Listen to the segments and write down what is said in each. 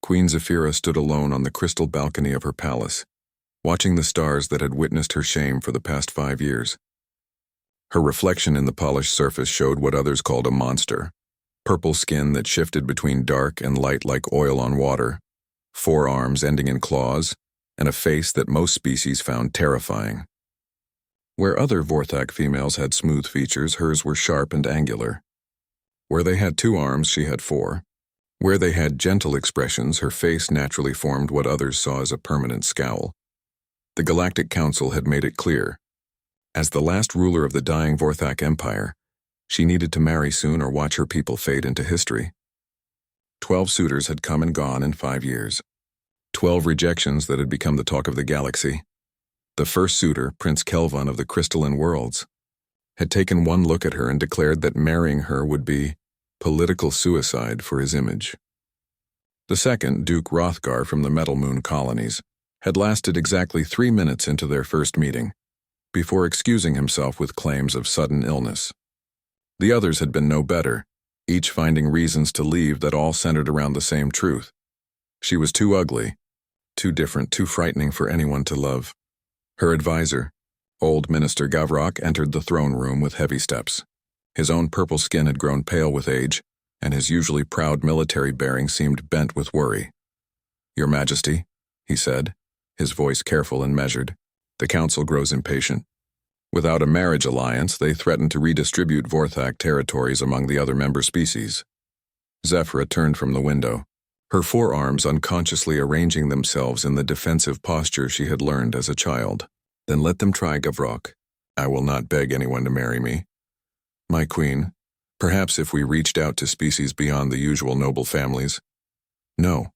Queen Zephyra stood alone on the crystal balcony of her palace, watching the stars that had witnessed her shame for the past 5 years. Her reflection in the polished surface showed what others called a monster: purple skin that shifted between dark and light like oil on water, forearms ending in claws, and a face that most species found terrifying. Where other Vorthak females had smooth features, hers were sharp and angular. Where they had 2 arms, she had 4. Where they had gentle expressions, her face naturally formed what others saw as a permanent scowl. The Galactic Council had made it clear: as the last ruler of the dying Vorthak Empire, she needed to marry soon or watch her people fade into history. 12 suitors had come and gone in 5 years. 12 rejections that had become the talk of the galaxy. The first suitor, Prince Kelvon of the Crystalline Worlds, had taken one look at her and declared that marrying her would be political suicide for his image. The second, Duke Rothgar from the Metal Moon colonies, had lasted exactly 3 minutes into their first meeting, before excusing himself with claims of sudden illness. The others had been no better, each finding reasons to leave that all centered around the same truth: she was too ugly, too different, too frightening for anyone to love. Her advisor, old Minister Gavrok, entered the throne room with heavy steps. His own purple skin had grown pale with age, and his usually proud military bearing seemed bent with worry. "Your Majesty," he said, his voice careful and measured, "the Council grows impatient. Without a marriage alliance, they threaten to redistribute Vorthak territories among the other member species." Zephyra turned from the window, her forearms unconsciously arranging themselves in the defensive posture she had learned as a child. "Then let them try, Gavrok. I will not beg anyone to marry me. My queen, perhaps if we reached out to species beyond the usual noble families." "No."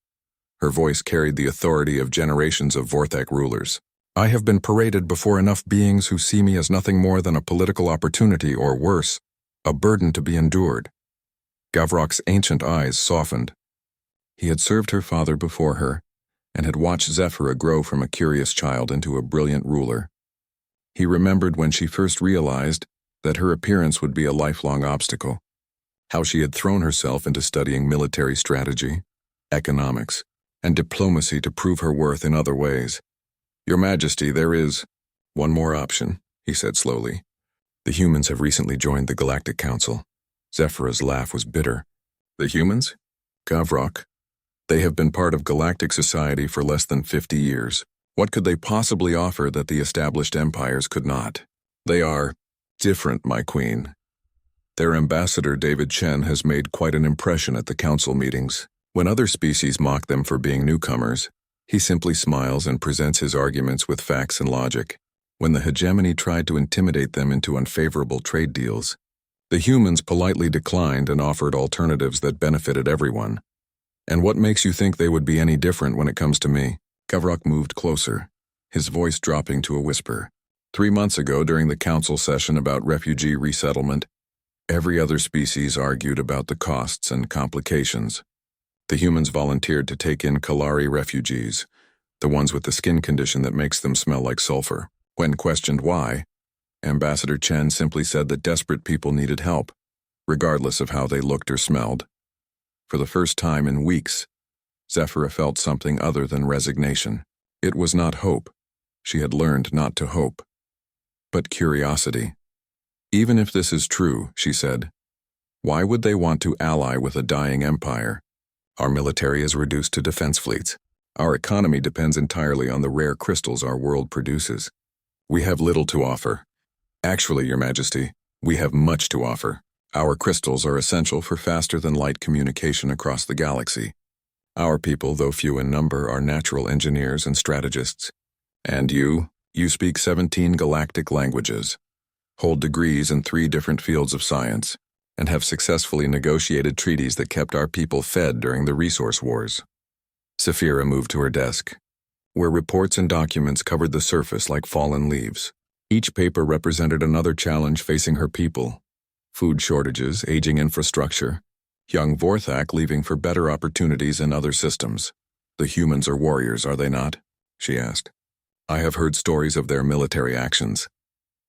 Her voice carried the authority of generations of Vorthak rulers. "I have been paraded before enough beings who see me as nothing more than a political opportunity, or worse, a burden to be endured." Gavrok's ancient eyes softened. He had served her father before her, and had watched Zephyra grow from a curious child into a brilliant ruler. He remembered when she first realized that her appearance would be a lifelong obstacle, how she had thrown herself into studying military strategy, economics, and diplomacy to prove her worth in other ways. "Your Majesty, there is one more option," he said slowly. "The humans have recently joined the Galactic Council." Zephyra's laugh was bitter. "The humans? Gavrok. They have been part of galactic society for less than 50 years. What could they possibly offer that the established empires could not? They are different, my queen. Their ambassador, David Chen, has made quite an impression at the council meetings. When other species mock them for being newcomers, he simply smiles and presents his arguments with facts and logic. When the hegemony tried to intimidate them into unfavorable trade deals, the humans politely declined and offered alternatives that benefited everyone. And what makes you think they would be any different when it comes to me?" Gavrok moved closer, his voice dropping to a whisper. 3 months ago, during the council session about refugee resettlement, every other species argued about the costs and complications. The humans volunteered to take in Kalari refugees, the ones with the skin condition that makes them smell like sulfur. When questioned why, Ambassador Chen simply said that desperate people needed help, regardless of how they looked or smelled. For the first time in weeks, Zephyra felt something other than resignation. It was not hope. She had learned not to hope, but curiosity. "Even if this is true," she said, "why would they want to ally with a dying empire? Our military is reduced to defense fleets. Our economy depends entirely on the rare crystals our world produces. We have little to offer. Actually, Your Majesty, we have much to offer. Our crystals are essential for faster-than-light communication across the galaxy. Our people, though few in number, are natural engineers and strategists. And you speak 17 galactic languages, hold degrees in 3 different fields of science, and have successfully negotiated treaties that kept our people fed during the resource wars." Zephyra moved to her desk, where reports and documents covered the surface like fallen leaves. Each paper represented another challenge facing her people: food shortages, aging infrastructure, young Vorthak leaving for better opportunities in other systems. "The humans are warriors, are they not?" she asked. "I have heard stories of their military actions.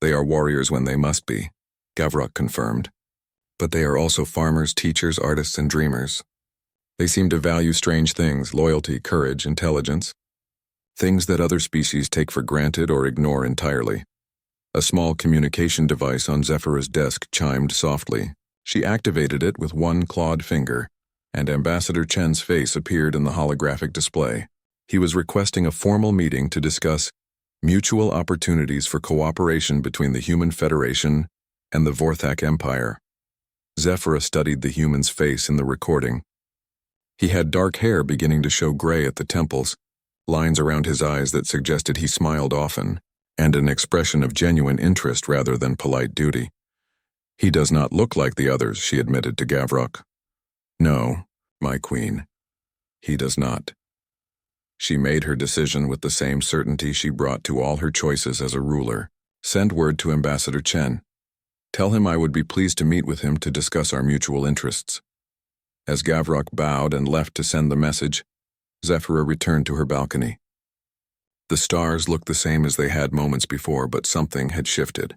They are warriors when they must be," Gavrok confirmed. "But they are also farmers, teachers, artists, and dreamers. They seem to value strange things: loyalty, courage, intelligence. Things that other species take for granted or ignore entirely. A small communication device on Zephyra's desk chimed softly. She activated it with one clawed finger, and Ambassador Chen's face appeared in the holographic display. He was requesting a formal meeting to discuss mutual opportunities for cooperation between the Human Federation and the Vorthak Empire. Zephyra studied the human's face in the recording. He had dark hair beginning to show gray at the temples, lines around his eyes that suggested he smiled often, and an expression of genuine interest rather than polite duty. "He does not look like the others," she admitted to Gavrok. "No, my queen, he does not." She made her decision with the same certainty she brought to all her choices as a ruler. "Send word to Ambassador Chen. Tell him I would be pleased to meet with him to discuss our mutual interests." As Gavrok bowed and left to send the message, Zephyra returned to her balcony. The stars looked the same as they had moments before, but something had shifted.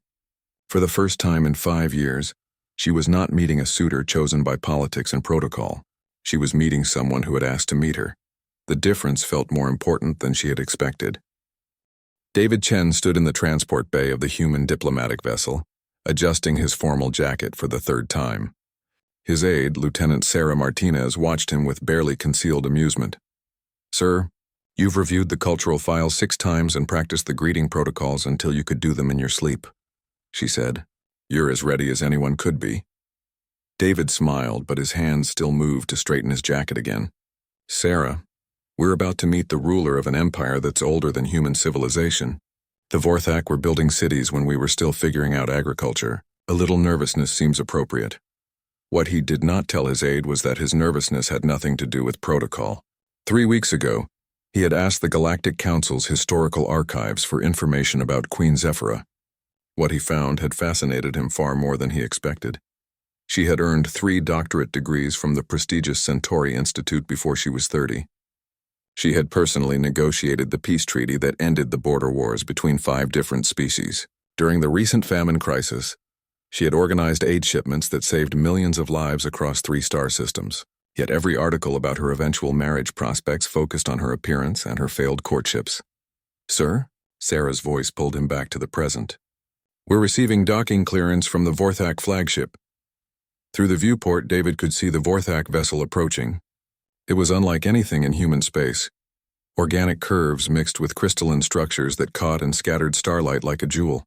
For the first time in 5 years, she was not meeting a suitor chosen by politics and protocol. She was meeting someone who had asked to meet her. The difference felt more important than she had expected. David Chen stood in the transport bay of the human diplomatic vessel, adjusting his formal jacket for the third time. His aide, Lieutenant Sarah Martinez, watched him with barely concealed amusement. "Sir, you've reviewed the cultural files 6 times and practiced the greeting protocols until you could do them in your sleep," she said. "You're as ready as anyone could be." David smiled, but his hands still moved to straighten his jacket again. "Sarah, we're about to meet the ruler of an empire that's older than human civilization. The Vorthak were building cities when we were still figuring out agriculture. A little nervousness seems appropriate." What he did not tell his aide was that his nervousness had nothing to do with protocol. 3 weeks ago, he had asked the Galactic Council's historical archives for information about Queen Zephyra. What he found had fascinated him far more than he expected. She had earned 3 doctorate degrees from the prestigious Centauri Institute before she was 30. She had personally negotiated the peace treaty that ended the border wars between 5 different species. During the recent famine crisis, she had organized aid shipments that saved millions of lives across 3 star systems. Yet every article about her eventual marriage prospects focused on her appearance and her failed courtships. "Sir?" Sarah's voice pulled him back to the present. "We're receiving docking clearance from the Vorthak flagship." Through the viewport, David could see the Vorthak vessel approaching. It was unlike anything in human space. Organic curves mixed with crystalline structures that caught and scattered starlight like a jewel.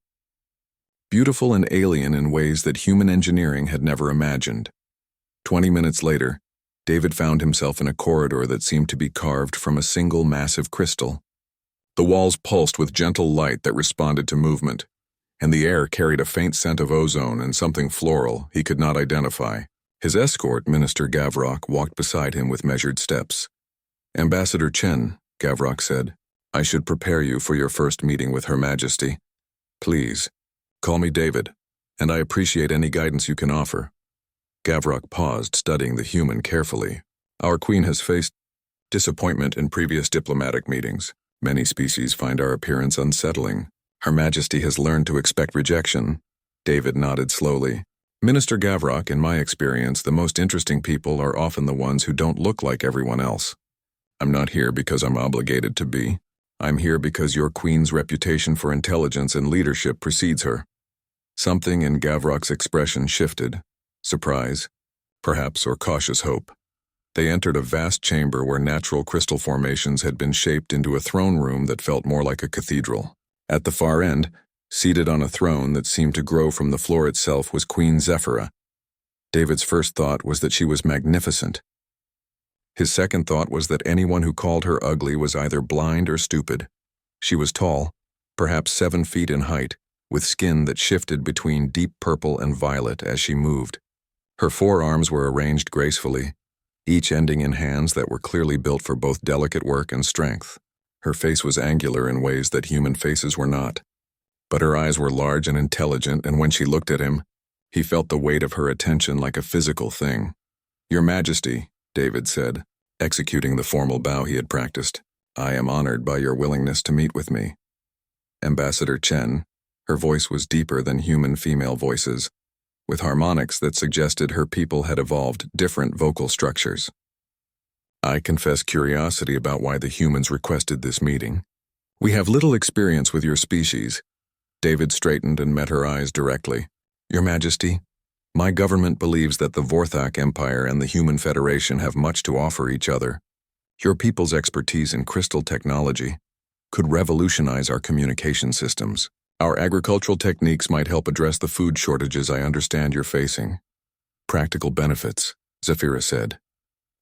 Beautiful and alien in ways that human engineering had never imagined. 20 minutes later, David found himself in a corridor that seemed to be carved from a single massive crystal. The walls pulsed with gentle light that responded to movement, and the air carried a faint scent of ozone and something floral he could not identify. His escort, Minister Gavrok, walked beside him with measured steps. "Ambassador Chen," Gavrok said, "I should prepare you for your first meeting with Her Majesty. Please, call me David, and I appreciate any guidance you can offer." Gavrok paused, studying the human carefully. "Our queen has faced disappointment in previous diplomatic meetings. Many species find our appearance unsettling. Her Majesty has learned to expect rejection." David nodded slowly. "Minister Gavrok, in my experience, the most interesting people are often the ones who don't look like everyone else. I'm not here because I'm obligated to be. I'm here because your queen's reputation for intelligence and leadership precedes her." Something in Gavrok's expression shifted. Surprise, perhaps, or cautious hope. They entered a vast chamber where natural crystal formations had been shaped into a throne room that felt more like a cathedral. At the far end, seated on a throne that seemed to grow from the floor itself, was Queen Zephyra. David's first thought was that she was magnificent. His second thought was that anyone who called her ugly was either blind or stupid. She was tall, perhaps 7 feet in height, with skin that shifted between deep purple and violet as she moved. Her forearms were arranged gracefully, each ending in hands that were clearly built for both delicate work and strength. Her face was angular in ways that human faces were not. But her eyes were large and intelligent, and when she looked at him, he felt the weight of her attention like a physical thing. "Your Majesty," David said, executing the formal bow he had practiced, "I am honored by your willingness to meet with me." Ambassador Chen, her voice was deeper than human female voices, with harmonics that suggested her people had evolved different vocal structures. I confess curiosity about why the humans requested this meeting. We have little experience with your species. David straightened and met her eyes directly. Your Majesty, my government believes that the Vorthak Empire and the Human Federation have much to offer each other. Your people's expertise in crystal technology could revolutionize our communication systems. Our agricultural techniques might help address the food shortages I understand you're facing. Practical benefits, Zephyra said,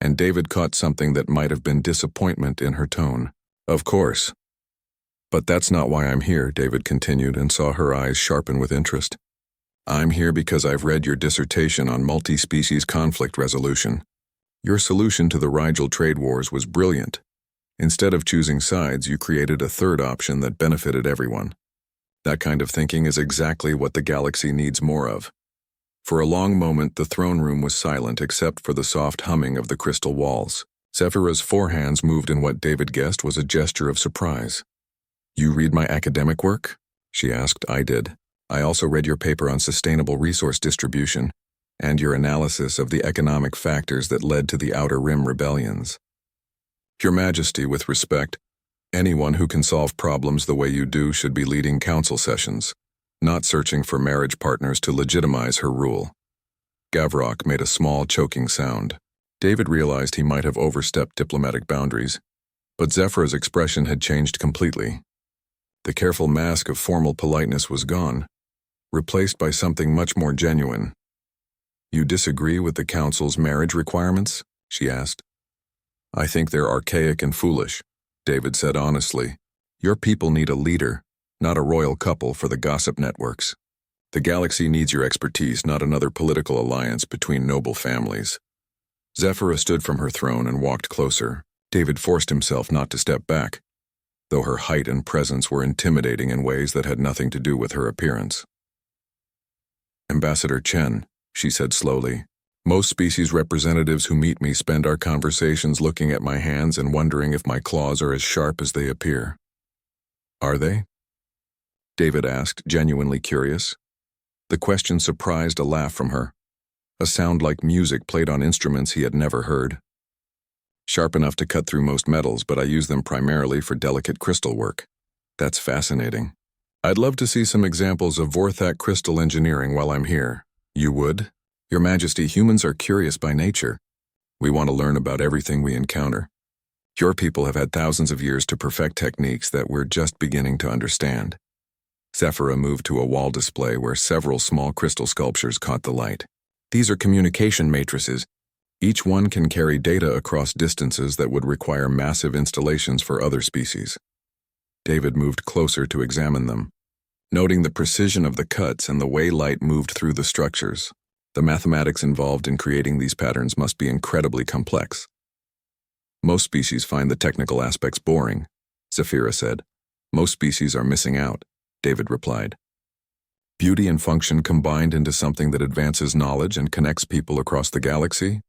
and David caught something that might have been disappointment in her tone. Of course. But that's not why I'm here, David continued and saw her eyes sharpen with interest. I'm here because I've read your dissertation on multi-species conflict resolution. Your solution to the Rigel trade wars was brilliant. Instead of choosing sides, you created a third option that benefited everyone. That kind of thinking is exactly what the galaxy needs more of. For a long moment, the throne room was silent except for the soft humming of the crystal walls. Zephyra's forehands moved in what David guessed was a gesture of surprise. You read my academic work? She asked. I did. I also read your paper on sustainable resource distribution and your analysis of the economic factors that led to the Outer Rim rebellions. Your Majesty, with respect, anyone who can solve problems the way you do should be leading council sessions, not searching for marriage partners to legitimize her rule. Gavrok made a small, choking sound. David realized he might have overstepped diplomatic boundaries, but Zephyra's expression had changed completely. The careful mask of formal politeness was gone, replaced by something much more genuine. You disagree with the council's marriage requirements? She asked. I think they're archaic and foolish, David said honestly. Your people need a leader, not a royal couple for the gossip networks. The galaxy needs your expertise, not another political alliance between noble families. Zephyra stood from her throne and walked closer. David forced himself not to step back, though her height and presence were intimidating in ways that had nothing to do with her appearance. Ambassador Chen, she said slowly, most species representatives who meet me spend our conversations looking at my hands and wondering if my claws are as sharp as they appear. Are they? David asked, genuinely curious. The question surprised a laugh from her, a sound like music played on instruments he had never heard. Sharp enough to cut through most metals, but I use them primarily for delicate crystal work. That's fascinating. I'd love to see some examples of Vorthak crystal engineering while I'm here. You would? Your Majesty, humans are curious by nature. We want to learn about everything we encounter. Your people have had thousands of years to perfect techniques that we're just beginning to understand. Zephyra moved to a wall display where several small crystal sculptures caught the light. These are communication matrices. Each one can carry data across distances that would require massive installations for other species. David moved closer to examine them, noting the precision of the cuts and the way light moved through the structures. The mathematics involved in creating these patterns must be incredibly complex. Most species find the technical aspects boring, Zephyra said. Most species are missing out, David replied. Beauty and function combined into something that advances knowledge and connects people across the galaxy?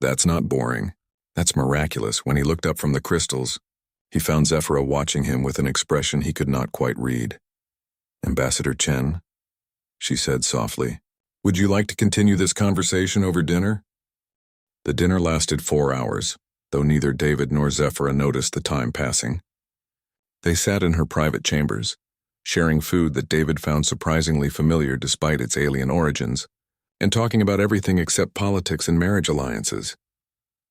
That's not boring. That's miraculous. When he looked up from the crystals, he found Zephyra watching him with an expression he could not quite read. Ambassador Chen, she said softly, would you like to continue this conversation over dinner? The dinner lasted 4 hours, though neither David nor Zephyra noticed the time passing. They sat in her private chambers, sharing food that David found surprisingly familiar despite its alien origins, and talking about everything except politics and marriage alliances.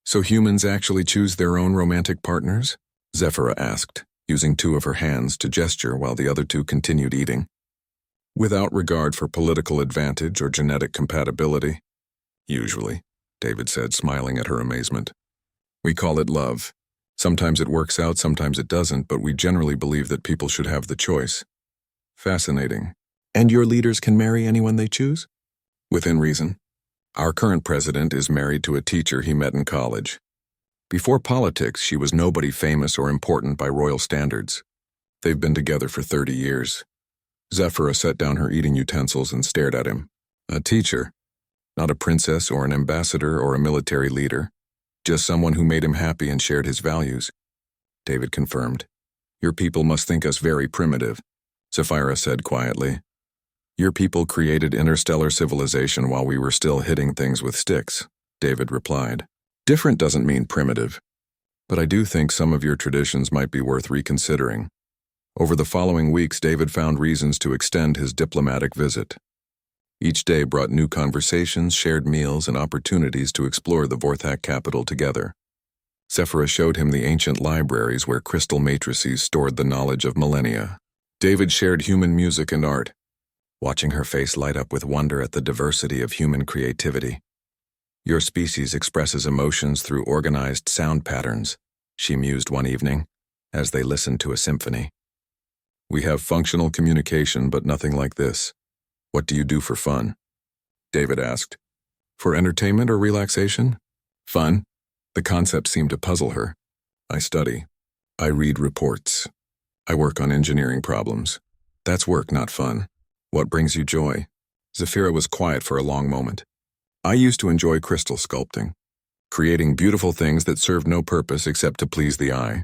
So humans actually choose their own romantic partners? Zephyra asked, using 2 of her hands to gesture while the other 2 continued eating. Without regard for political advantage or genetic compatibility. Usually, David said, smiling at her amazement. We call it love. Sometimes it works out, sometimes it doesn't, but we generally believe that people should have the choice. Fascinating. And your leaders can marry anyone they choose? Within reason. Our current president is married to a teacher he met in college. Before politics, she was nobody famous or important by royal standards. They've been together for 30 years. Zephyra set down her eating utensils and stared at him. A teacher. Not a princess or an ambassador or a military leader. Just someone who made him happy and shared his values. David confirmed. Your people must think us very primitive, Zephyra said quietly. Your people created interstellar civilization while we were still hitting things with sticks, David replied. Different doesn't mean primitive, but I do think some of your traditions might be worth reconsidering. Over the following weeks, David found reasons to extend his diplomatic visit. Each day brought new conversations, shared meals, and opportunities to explore the Vorthak capital together. Zephyra showed him the ancient libraries where crystal matrices stored the knowledge of millennia. David shared human music and art, watching her face light up with wonder at the diversity of human creativity. Your species expresses emotions through organized sound patterns, she mused one evening, as they listened to a symphony. We have functional communication, but nothing like this. What do you do for fun? David asked. For entertainment or relaxation? Fun? The concept seemed to puzzle her. I study. I read reports. I work on engineering problems. That's work, not fun. What brings you joy? Zephyra was quiet for a long moment. I used to enjoy crystal sculpting, creating beautiful things that served no purpose except to please the eye.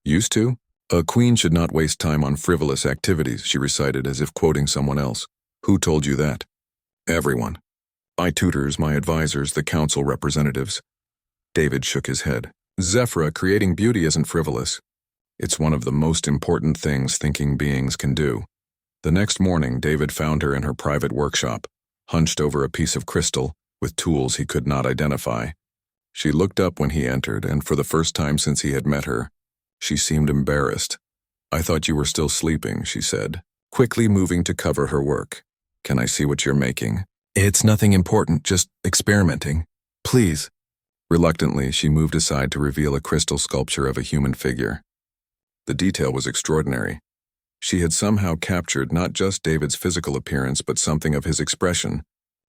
Used to? A queen should not waste time on frivolous activities, she recited as if quoting someone else. Who told you that? Everyone. My tutors, my advisors, the council representatives. David shook his head. Zephyra, creating beauty isn't frivolous. It's one of the most important things thinking beings can do. The next morning, David found her in her private workshop, hunched over a piece of crystal, with tools he could not identify. She looked up when he entered, and for the first time since he had met her, she seemed embarrassed. I thought you were still sleeping, she said, quickly moving to cover her work. Can I see what you're making? It's nothing important, just experimenting. Please. Reluctantly, she moved aside to reveal a crystal sculpture of a human figure. The detail was extraordinary. She had somehow captured not just David's physical appearance, but something of his expression,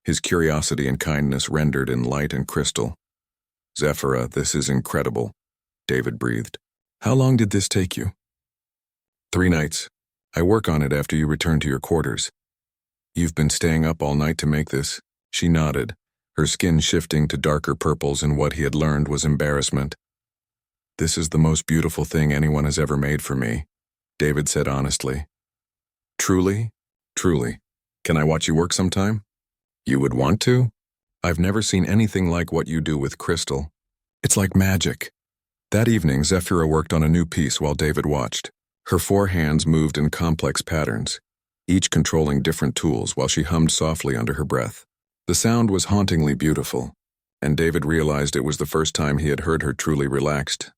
his curiosity and kindness rendered in light and crystal. Zephyra, this is incredible, David breathed. How long did this take you? 3 nights. I work on it after you return to your quarters. You've been staying up all night to make this? She nodded, her skin shifting to darker purples in what he had learned was embarrassment. This is the most beautiful thing anyone has ever made for me, David said honestly. Truly? Truly. Can I watch you work sometime? You would want to? I've never seen anything like what you do with crystal. It's like magic. That evening, Zephyra worked on a new piece while David watched. Her 4 hands moved in complex patterns, each controlling different tools while she hummed softly under her breath. The sound was hauntingly beautiful, and David realized it was the first time he had heard her truly relaxed.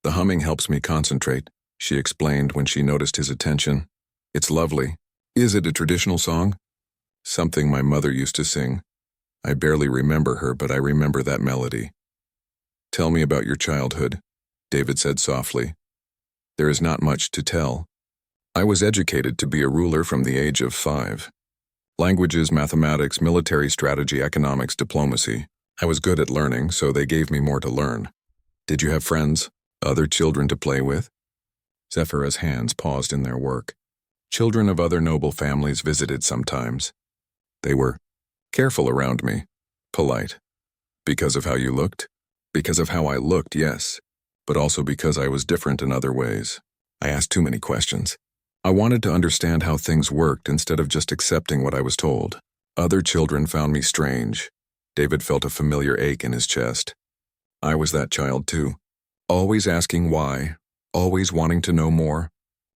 The humming helps me concentrate, she explained when she noticed his attention. It's lovely. Is it a traditional song? Something my mother used to sing. I barely remember her, but I remember that melody. Tell me about your childhood, David said softly. There is not much to tell. I was educated to be a ruler from the age of 5. Languages, mathematics, military strategy, economics, diplomacy. I was good at learning, so they gave me more to learn. Did you have friends, other children to play with? Zephyra's hands paused in their work. Children of other noble families visited sometimes. They were careful around me, polite. Because of how you looked? Because of how I looked, yes, but also because I was different in other ways. I asked too many questions. I wanted to understand how things worked instead of just accepting what I was told. Other children found me strange. David felt a familiar ache in his chest. I was that child too. Always asking why, always wanting to know more.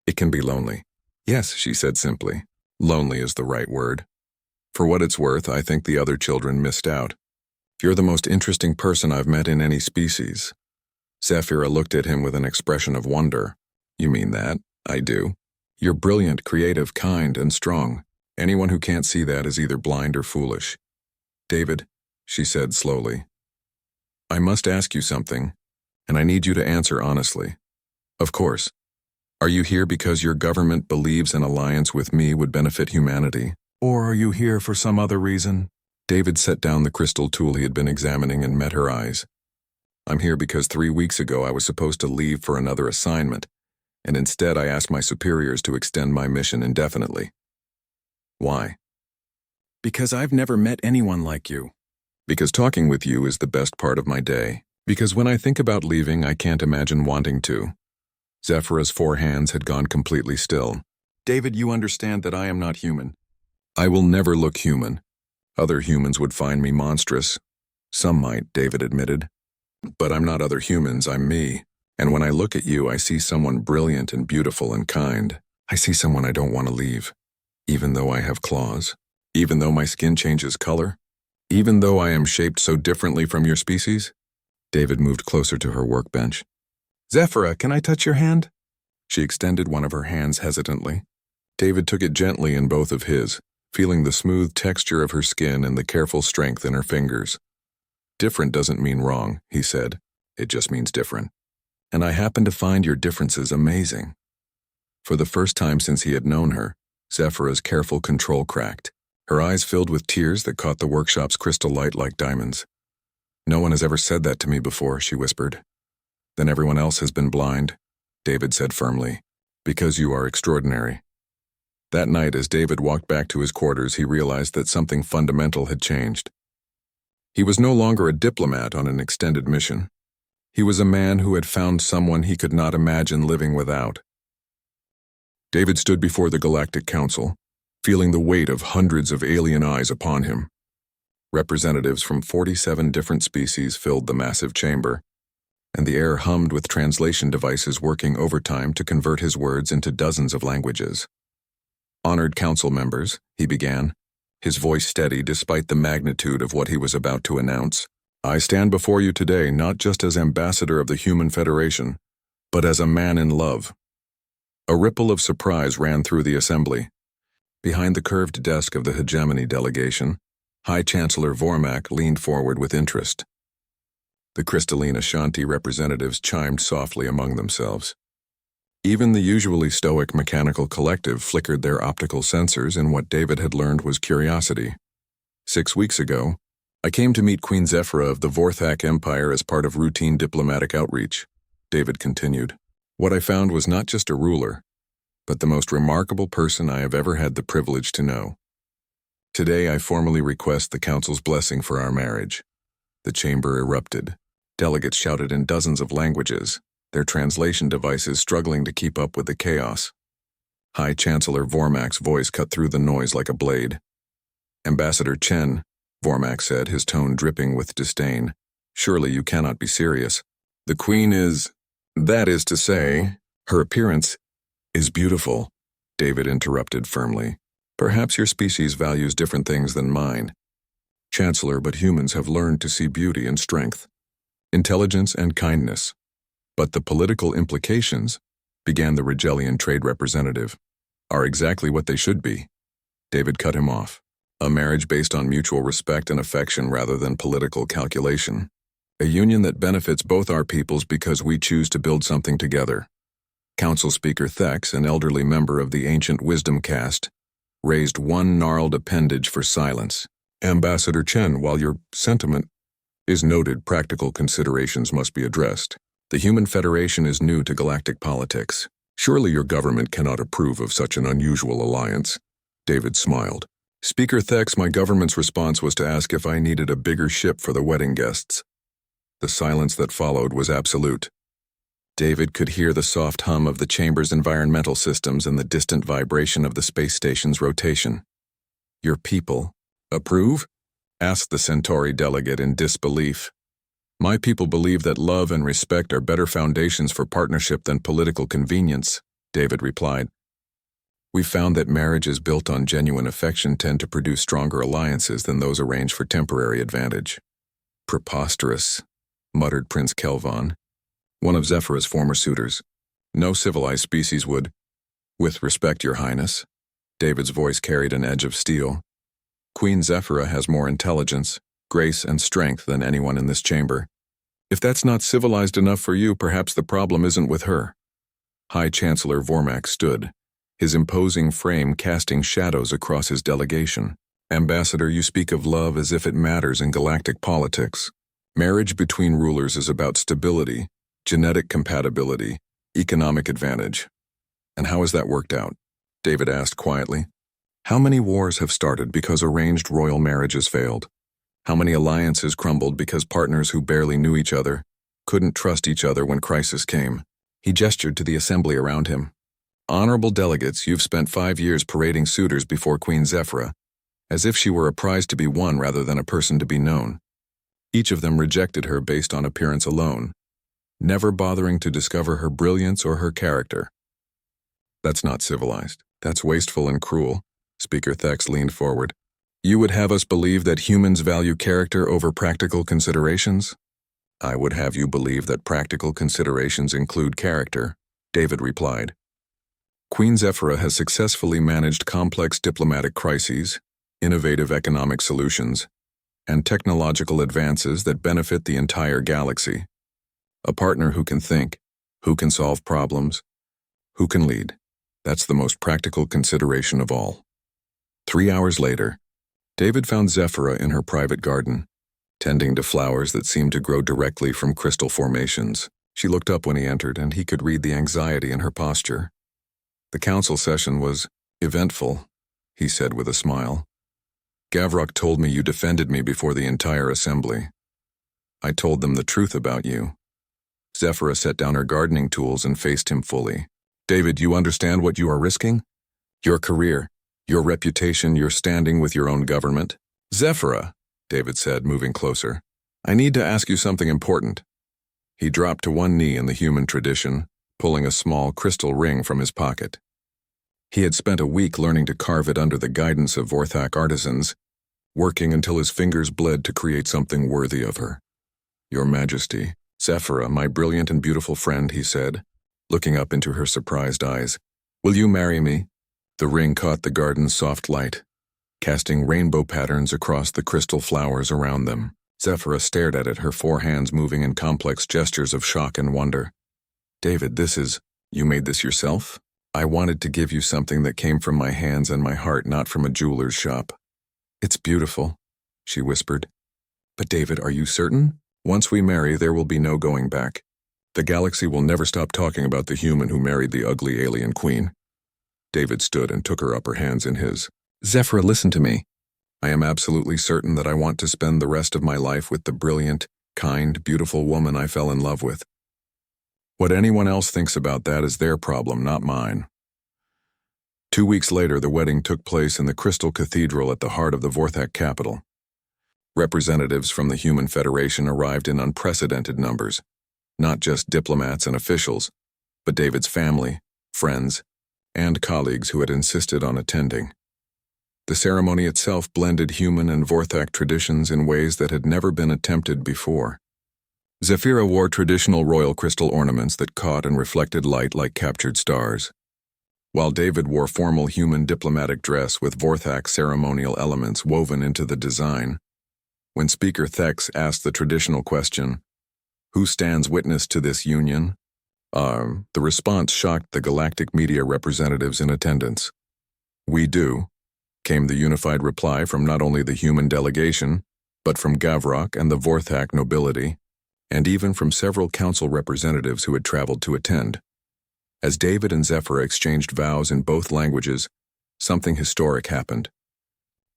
It can be lonely. Yes, she said simply. Lonely is the right word. For what it's worth, I think the other children missed out. You're the most interesting person I've met in any species. Zephyra looked at him with an expression of wonder. You mean that? I do. You're brilliant, creative, kind, and strong. Anyone who can't see that is either blind or foolish. David, she said slowly, I must ask you something, and I need you to answer honestly. Of course. Are you here because your government believes an alliance with me would benefit humanity? Or are you here for some other reason? David set down the crystal tool he had been examining and met her eyes. I'm here because 3 weeks ago I was supposed to leave for another assignment, and instead I asked my superiors to extend my mission indefinitely. Why? Because I've never met anyone like you. Because talking with you is the best part of my day. Because when I think about leaving, I can't imagine wanting to. Zephyra's 4 hands had gone completely still. David, you understand that I am not human. I will never look human. Other humans would find me monstrous. Some might, David admitted. But I'm not other humans, I'm me. And when I look at you, I see someone brilliant and beautiful and kind. I see someone I don't want to leave. Even though I have claws. Even though my skin changes color. Even though I am shaped so differently from your species. David moved closer to her workbench. Zephyra, can I touch your hand? She extended one of her hands hesitantly. David took it gently in both of his, feeling the smooth texture of her skin and the careful strength in her fingers. Different doesn't mean wrong, he said. It just means different. And I happen to find your differences amazing. For the first time since he had known her, Zephyra's careful control cracked. Her eyes filled with tears that caught the workshop's crystal light like diamonds. No one has ever said that to me before, she whispered. Then everyone else has been blind, David said firmly, because you are extraordinary. That night, as David walked back to his quarters, he realized that something fundamental had changed. He was no longer a diplomat on an extended mission. He was a man who had found someone he could not imagine living without. David stood before the Galactic Council, feeling the weight of hundreds of alien eyes upon him. Representatives from 47 different species filled the massive chamber, and the air hummed with translation devices working overtime to convert his words into dozens of languages. Honored council members, he began, his voice steady despite the magnitude of what he was about to announce. I stand before you today not just as ambassador of the Human Federation, but as a man in love. A ripple of surprise ran through the assembly. Behind the curved desk of the hegemony delegation, High Chancellor Vormak leaned forward with interest. The crystalline Ashanti representatives chimed softly among themselves. Even the usually stoic mechanical collective flickered their optical sensors in what David had learned was curiosity. 6 weeks ago, I came to meet Queen Zephyra of the Vorthak Empire as part of routine diplomatic outreach, David continued. What I found was not just a ruler, but the most remarkable person I have ever had the privilege to know. Today I formally request the Council's blessing for our marriage. The chamber erupted. Delegates shouted in dozens of languages, their translation devices struggling to keep up with the chaos. High Chancellor Vormak's voice cut through the noise like a blade. Ambassador Chen, Vormak said, his tone dripping with disdain. Surely you cannot be serious. The Queen is, that is to say, her appearance is beautiful, David interrupted firmly. Perhaps your species values different things than mine. Chancellor, but humans have learned to see beauty and strength, intelligence and kindness. But the political implications, began the Rigelian trade representative, are exactly what they should be. David cut him off. A marriage based on mutual respect and affection rather than political calculation. A union that benefits both our peoples because we choose to build something together. Council Speaker Thex, an elderly member of the ancient wisdom caste, raised one gnarled appendage for silence. Ambassador Chen, while your sentiment is noted, practical considerations must be addressed. The Human Federation is new to galactic politics. Surely your government cannot approve of such an unusual alliance. David smiled. Speaker Thex, my government's response was to ask if I needed a bigger ship for the wedding guests. The silence that followed was absolute. David could hear the soft hum of the chamber's environmental systems and the distant vibration of the space station's rotation. Your people approve? Asked the Centauri delegate in disbelief. My people believe that love and respect are better foundations for partnership than political convenience, David replied. We found that marriages built on genuine affection tend to produce stronger alliances than those arranged for temporary advantage. Preposterous, muttered Prince Kelvon, one of Zephyra's former suitors. No civilized species would. With respect, Your Highness. David's voice carried an edge of steel. Queen Zephyra has more intelligence, grace, and strength than anyone in this chamber. If that's not civilized enough for you, perhaps the problem isn't with her. High Chancellor Vormak stood, his imposing frame casting shadows across his delegation. Ambassador, you speak of love as if it matters in galactic politics. Marriage between rulers is about stability, genetic compatibility, economic advantage. And how has that worked out? David asked quietly. How many wars have started because arranged royal marriages failed? How many alliances crumbled because partners who barely knew each other couldn't trust each other when crisis came? He gestured to the assembly around him. Honorable delegates, you've spent 5 years parading suitors before Queen Zephyra, as if she were a prize to be won rather than a person to be known. Each of them rejected her based on appearance alone, never bothering to discover her brilliance or her character. That's not civilized. That's wasteful and cruel. Speaker Thex leaned forward. You would have us believe that humans value character over practical considerations? I would have you believe that practical considerations include character, David replied. Queen Zephyra has successfully managed complex diplomatic crises, innovative economic solutions, and technological advances that benefit the entire galaxy. A partner who can think, who can solve problems, who can lead. That's the most practical consideration of all. 3 hours later, David found Zephyra in her private garden, tending to flowers that seemed to grow directly from crystal formations. She looked up when he entered, and he could read the anxiety in her posture. The council session was eventful, he said with a smile. Gavrok told me you defended me before the entire assembly. I told them the truth about you. Zephyra set down her gardening tools and faced him fully. David, you understand what you are risking? Your career, your reputation, your standing with your own government? Zephyra, David said, moving closer. I need to ask you something important. He dropped to one knee in the human tradition, pulling a small crystal ring from his pocket. He had spent a week learning to carve it under the guidance of Vorthak artisans, working until his fingers bled to create something worthy of her. Your Majesty, Zephyra, my brilliant and beautiful friend, he said, looking up into her surprised eyes. Will you marry me? The ring caught the garden's soft light, casting rainbow patterns across the crystal flowers around them. Zephyra stared at it, her 4 hands moving in complex gestures of shock and wonder. David, you made this yourself? I wanted to give you something that came from my hands and my heart, not from a jeweler's shop. It's beautiful, she whispered. But David, are you certain? Once we marry, there will be no going back. The galaxy will never stop talking about the human who married the ugly alien queen. David stood and took her upper hands in his. Zephyra, listen to me. I am absolutely certain that I want to spend the rest of my life with the brilliant, kind, beautiful woman I fell in love with. What anyone else thinks about that is their problem, not mine. 2 weeks later, the wedding took place in the Crystal Cathedral at the heart of the Vorthak capital. Representatives from the Human Federation arrived in unprecedented numbers, not just diplomats and officials, but David's family, friends, and colleagues who had insisted on attending. The ceremony itself blended human and Vorthak traditions in ways that had never been attempted before. Zephyra wore traditional royal crystal ornaments that caught and reflected light like captured stars, while David wore formal human diplomatic dress with Vorthak ceremonial elements woven into the design. When Speaker Thex asked the traditional question, "Who stands witness to this union?" The response shocked the galactic media representatives in attendance. "We do," came the unified reply from not only the human delegation, but from Gavrok and the Vorthak nobility, and even from several council representatives who had traveled to attend. As David and Zephyra exchanged vows in both languages, something historic happened.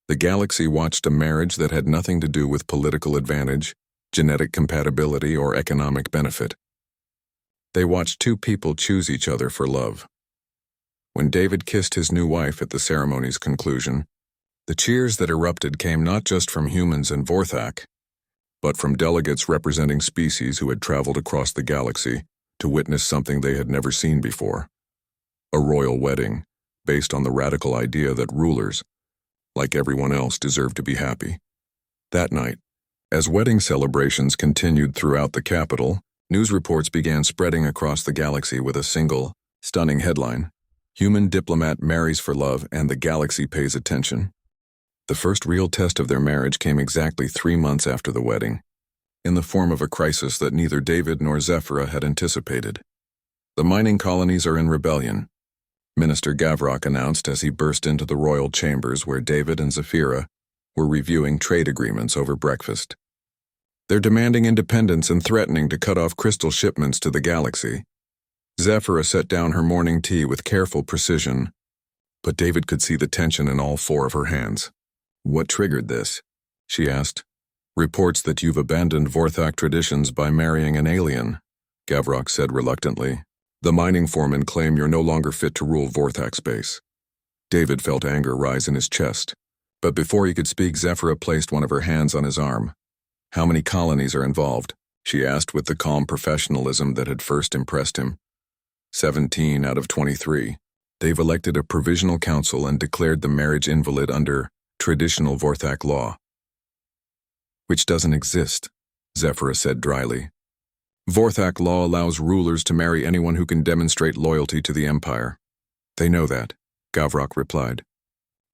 The galaxy watched a marriage that had nothing to do with political advantage, genetic compatibility, or economic benefit. They watched 2 people choose each other for love. When David kissed his new wife at the ceremony's conclusion, the cheers that erupted came not just from humans and Vorthak, but from delegates representing species who had traveled across the galaxy to witness something they had never seen before. A royal wedding, based on the radical idea that rulers, like everyone else, deserve to be happy. That night, as wedding celebrations continued throughout the capital, news reports began spreading across the galaxy with a single, stunning headline: Human diplomat marries for love and the galaxy pays attention. The first real test of their marriage came exactly 3 months after the wedding, in the form of a crisis that neither David nor Zephyra had anticipated. The mining colonies are in rebellion, Minister Gavrok announced as he burst into the royal chambers where David and Zephyra were reviewing trade agreements over breakfast. They're demanding independence and threatening to cut off crystal shipments to the galaxy. Zephyra set down her morning tea with careful precision, but David could see the tension in all 4 of her hands. What triggered this? She asked. Reports that you've abandoned Vorthak traditions by marrying an alien, Gavrok said reluctantly. The mining foremen claim you're no longer fit to rule Vorthak space. David felt anger rise in his chest, but before he could speak, Zephyra placed one of her hands on his arm. How many colonies are involved? She asked with the calm professionalism that had first impressed him. 17 out of 23. They've elected a provisional council and declared the marriage invalid under traditional Vorthak law. Which doesn't exist, Zephyra said dryly. Vorthak law allows rulers to marry anyone who can demonstrate loyalty to the empire. They know that, Gavrok replied.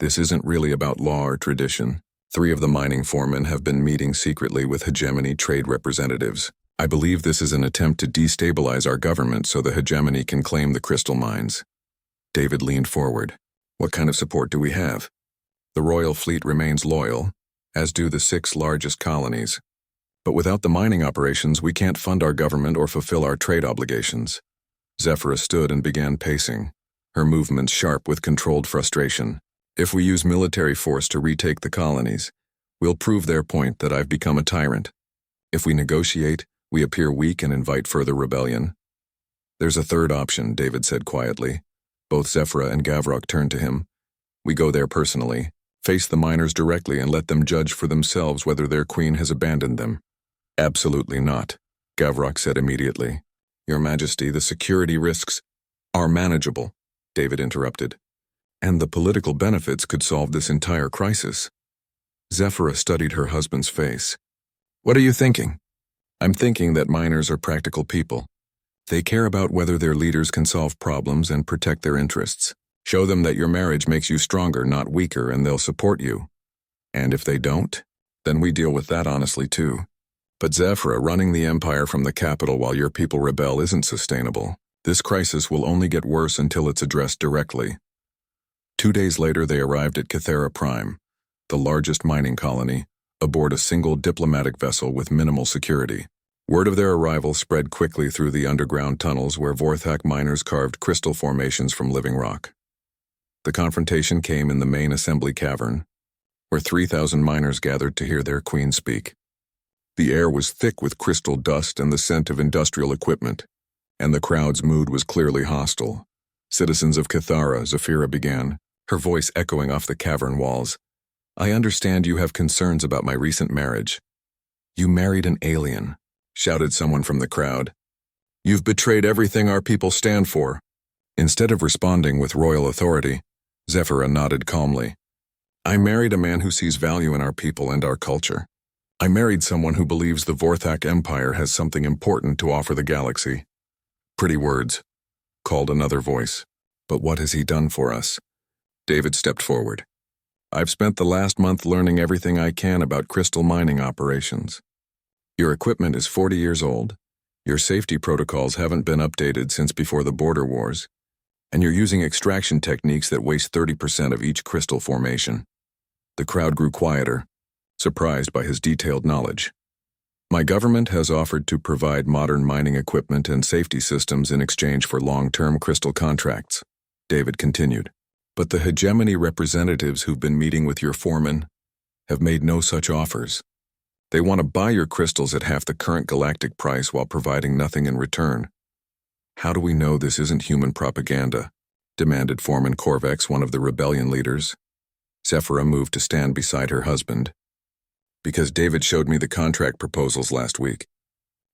This isn't really about law or tradition. 3 of the mining foremen have been meeting secretly with hegemony trade representatives. I believe this is an attempt to destabilize our government so the hegemony can claim the crystal mines. David leaned forward. What kind of support do we have? The royal fleet remains loyal, as do the 6 largest colonies. But without the mining operations, we can't fund our government or fulfill our trade obligations. Zephyra stood and began pacing, her movements sharp with controlled frustration. If we use military force to retake the colonies, we'll prove their point that I've become a tyrant. If we negotiate, we appear weak and invite further rebellion. There's a third option, David said quietly. Both Zephyra and Gavrok turned to him. We go there personally, face the miners directly and let them judge for themselves whether their queen has abandoned them. Absolutely not, Gavrok said immediately. Your Majesty, the security risks are manageable, David interrupted. And the political benefits could solve this entire crisis. Zephyra studied her husband's face. What are you thinking? I'm thinking that miners are practical people. They care about whether their leaders can solve problems and protect their interests. Show them that your marriage makes you stronger, not weaker, and they'll support you. And if they don't, then we deal with that honestly too. But Zephyra, running the empire from the capital while your people rebel isn't sustainable. This crisis will only get worse until it's addressed directly. 2 days later, they arrived at Cathera Prime, the largest mining colony, aboard a single diplomatic vessel with minimal security. Word of their arrival spread quickly through the underground tunnels where Vorthak miners carved crystal formations from living rock. The confrontation came in the main assembly cavern, where 3,000 miners gathered to hear their queen speak. The air was thick with crystal dust and the scent of industrial equipment, and the crowd's mood was clearly hostile. Citizens of Cathara, Zephyra began, her voice echoing off the cavern walls. I understand you have concerns about my recent marriage. You married an alien, shouted someone from the crowd. You've betrayed everything our people stand for. Instead of responding with royal authority, Zephyra nodded calmly. I married a man who sees value in our people and our culture. I married someone who believes the Vorthak Empire has something important to offer the galaxy. Pretty words, called another voice. But what has he done for us? David stepped forward. I've spent the last month learning everything I can about crystal mining operations. Your equipment is 40 years old. Your safety protocols haven't been updated since before the border wars. And you're using extraction techniques that waste 30% of each crystal formation. The crowd grew quieter, surprised by his detailed knowledge. My government has offered to provide modern mining equipment and safety systems in exchange for long-term crystal contracts, David continued. But the hegemony representatives who've been meeting with your foreman have made no such offers. They want to buy your crystals at half the current galactic price while providing nothing in return. How do we know this isn't human propaganda? Demanded Foreman Corvex, one of the rebellion leaders. Zephyra moved to stand beside her husband. Because David showed me the contract proposals last week.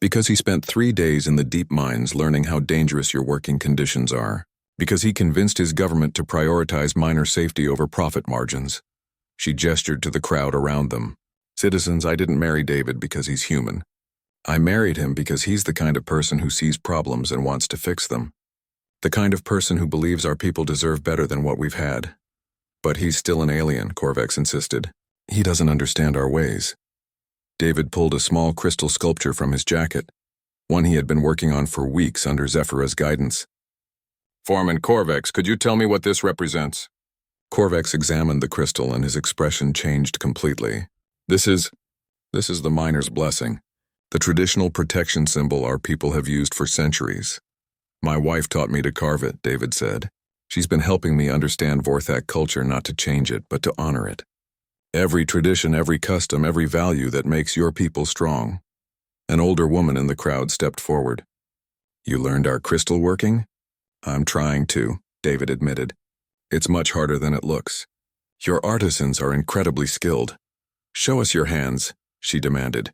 Because he spent 3 days in the deep mines learning how dangerous your working conditions are. Because he convinced his government to prioritize miner safety over profit margins. She gestured to the crowd around them. Citizens, I didn't marry David because he's human. I married him because he's the kind of person who sees problems and wants to fix them. The kind of person who believes our people deserve better than what we've had. But he's still an alien, Corvex insisted. He doesn't understand our ways. David pulled a small crystal sculpture from his jacket, one he had been working on for weeks under Zephyra's guidance. Foreman Corvex, could you tell me what this represents? Corvex examined the crystal and his expression changed completely. This is the miner's blessing, the traditional protection symbol our people have used for centuries. My wife taught me to carve it, David said. She's been helping me understand Vorthak culture, not to change it, but to honor it. Every tradition, every custom, every value that makes your people strong. An older woman in the crowd stepped forward. You learned our crystal working? I'm trying to, David admitted. It's much harder than it looks. Your artisans are incredibly skilled. Show us your hands, she demanded.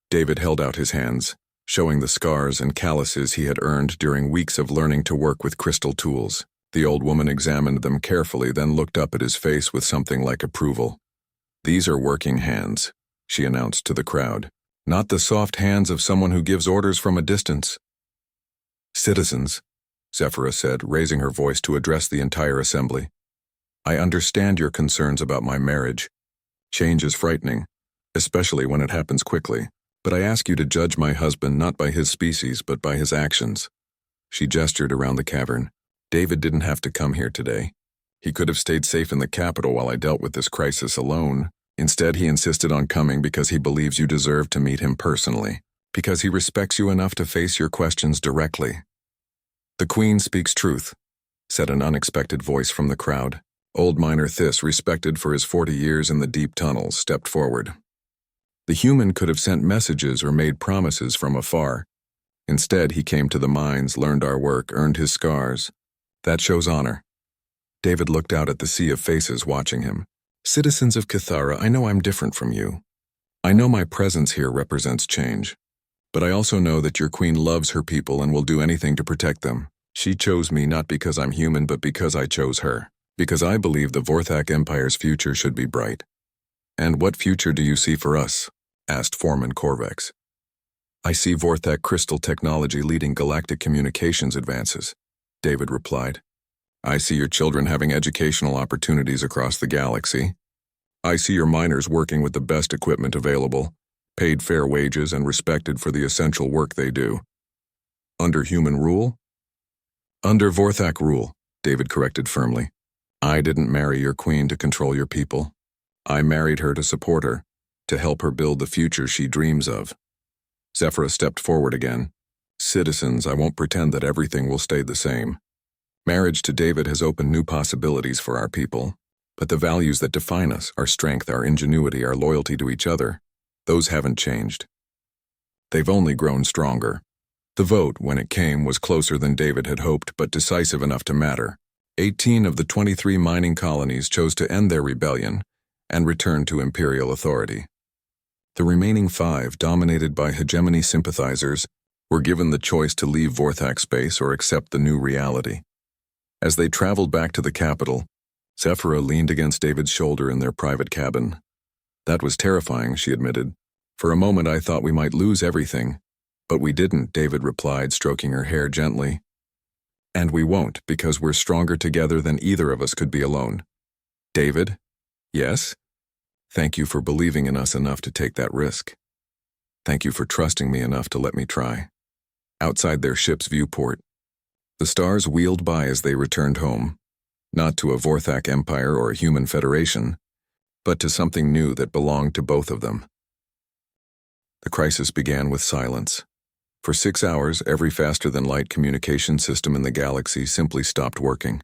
David held out his hands, showing the scars and calluses he had earned during weeks of learning to work with crystal tools. The old woman examined them carefully, then looked up at his face with something like approval. "These are working hands," she announced to the crowd. "Not the soft hands of someone who gives orders from a distance." "Citizens," Zephyra said, raising her voice to address the entire assembly. "I understand your concerns about my marriage. Change is frightening, especially when it happens quickly. But I ask you to judge my husband not by his species, but by his actions." She gestured around the cavern. "David didn't have to come here today. He could have stayed safe in the capital while I dealt with this crisis alone. Instead, he insisted on coming because he believes you deserve to meet him personally, because he respects you enough to face your questions directly." "The Queen speaks truth," said an unexpected voice from the crowd. Old Miner Thys, respected for his 40 years in the deep tunnels, stepped forward. The human could have sent messages or made promises from afar. Instead, he came to the mines, learned our work, earned his scars. That shows honor. David looked out at the sea of faces watching him. "Citizens of Cathara, I know I'm different from you. I know my presence here represents change. But I also know that your queen loves her people and will do anything to protect them. She chose me not because I'm human, but because I chose her. Because I believe the Vorthak Empire's future should be bright." "And what future do you see for us?" asked Foreman Corvex. "I see Vorthak crystal technology leading galactic communications advances," David replied. "I see your children having educational opportunities across the galaxy. I see your miners working with the best equipment available, paid fair wages and respected for the essential work they do. Under human rule?" "Under Vorthak rule," David corrected firmly. "I didn't marry your queen to control your people. I married her to support her, to help her build the future she dreams of." Zephyra stepped forward again. "Citizens, I won't pretend that everything will stay the same. Marriage to David has opened new possibilities for our people, but the values that define us, our strength, our ingenuity, our loyalty to each other, those haven't changed. They've only grown stronger." The vote, when it came, was closer than David had hoped, but decisive enough to matter. 18 of the 23 mining colonies chose to end their rebellion and return to imperial authority. The remaining 5, dominated by hegemony sympathizers, were given the choice to leave Vorthak space or accept the new reality. As they traveled back to the capital, Zephyra leaned against David's shoulder in their private cabin. "That was terrifying," she admitted. "For a moment I thought we might lose everything. But we didn't," David replied, stroking her hair gently. "And we won't, because we're stronger together than either of us could be alone." "David?" "Yes?" "Thank you for believing in us enough to take that risk. Thank you for trusting me enough to let me try." Outside their ship's viewport, the stars wheeled by as they returned home, not to a Vorthak Empire or a human federation, but to something new that belonged to both of them. The crisis began with silence. For 6 hours, every faster-than-light communication system in the galaxy simply stopped working.